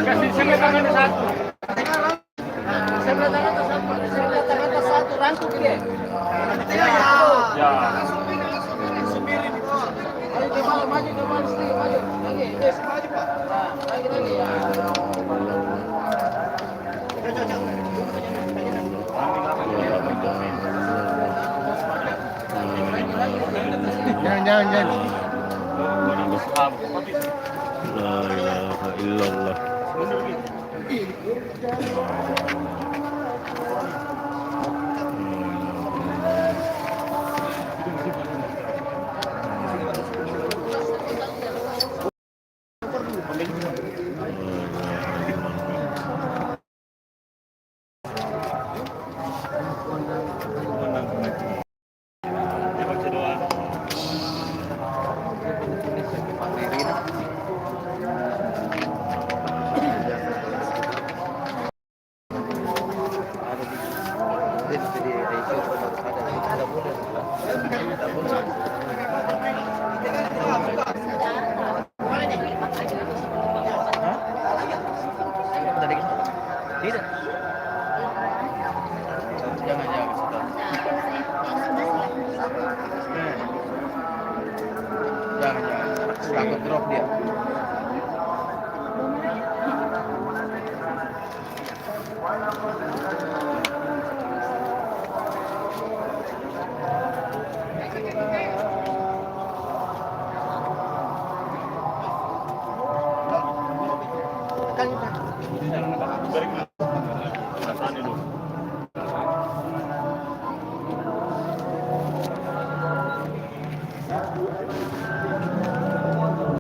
Kasih sebelah tangan satu. Sebelah tangan satu. Sebelah tangan satu rangkum dia. Ya. Ayo kembali maju kembali sedikit maju. Lagi, yes, maju Pak. Lagi ya. Jangan. La ilaha illallah. Tidak. Jangan. Takut drop dia. Kan